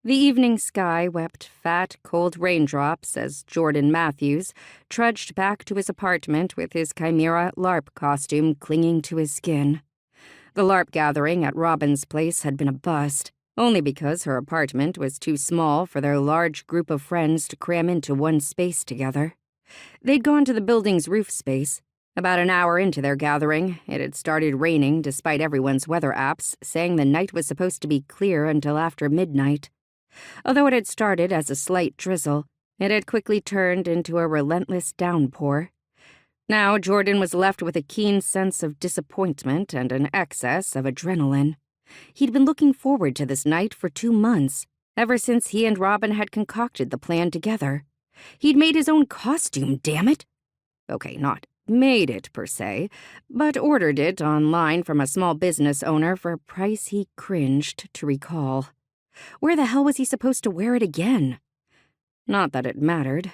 The evening sky wept fat, cold raindrops as Jordan Matthews trudged back to his apartment with his Chimera LARP costume clinging to his skin. The LARP gathering at Robin's place had been a bust, only because her apartment was too small for their large group of friends to cram into one space together. They'd gone to the building's roof space. About an hour into their gathering, it had started raining despite everyone's weather apps saying the night was supposed to be clear until after midnight. Although it had started as a slight drizzle, it had quickly turned into a relentless downpour. Now Jordan was left with a keen sense of disappointment and an excess of adrenaline. He'd been looking forward to this night for 2 months, ever since he and Robin had concocted the plan together. He'd made his own costume, damn it! Okay, not made it per se, but ordered it online from a small business owner for a price he cringed to recall. Where the hell was he supposed to wear it again? Not that it mattered.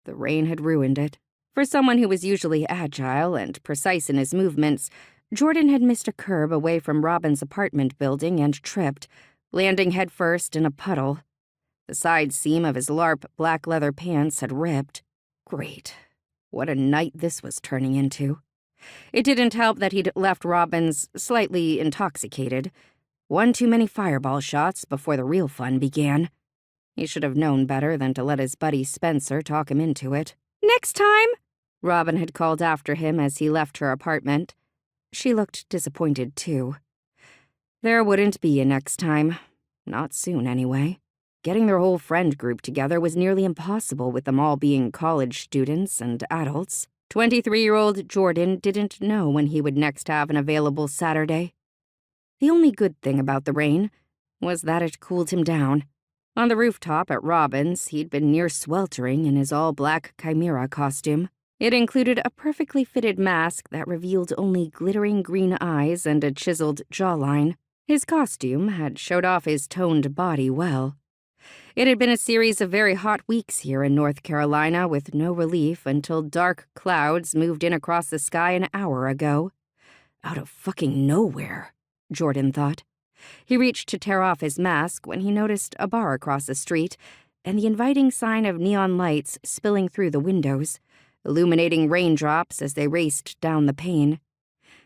The rain had ruined it. For someone who was usually agile and precise in his movements, Jordan had missed a curb away from Robin's apartment building and tripped, landing headfirst in a puddle. The side seam of his LARP black leather pants had ripped. Great. What a night this was turning into. It didn't help that he'd left Robin's slightly intoxicated. One too many fireball shots before the real fun began. He should have known better than to let his buddy Spencer talk him into it. "Next time," Robin had called after him as he left her apartment. She looked disappointed, too. There wouldn't be a next time. Not soon, anyway. Getting their whole friend group together was nearly impossible with them all being college students and adults. 23-year-old Jordan didn't know when he would next have an available Saturday. The only good thing about the rain was that it cooled him down. On the rooftop at Robin's, he'd been near sweltering in his all-black Chimera costume. It included a perfectly fitted mask that revealed only glittering green eyes and a chiseled jawline. His costume had showed off his toned body well. It had been a series of very hot weeks here in North Carolina with no relief until dark clouds moved in across the sky an hour ago. Out of fucking nowhere, Jordan thought. He reached to tear off his mask when he noticed a bar across the street and the inviting sign of neon lights spilling through the windows, illuminating raindrops as they raced down the pane.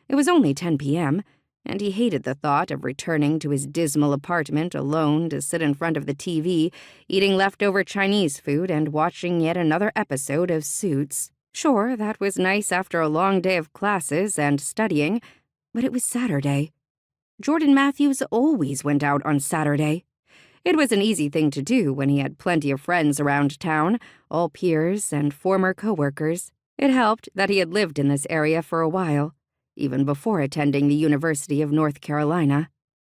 It was only 10 p.m., and he hated the thought of returning to his dismal apartment alone to sit in front of the TV, eating leftover Chinese food and watching yet another episode of Suits. Sure, that was nice after a long day of classes and studying, but it was Saturday. Jordan Matthews always went out on Saturday. It was an easy thing to do when he had plenty of friends around town, all peers and former coworkers. It helped that he had lived in this area for a while, even before attending the University of North Carolina.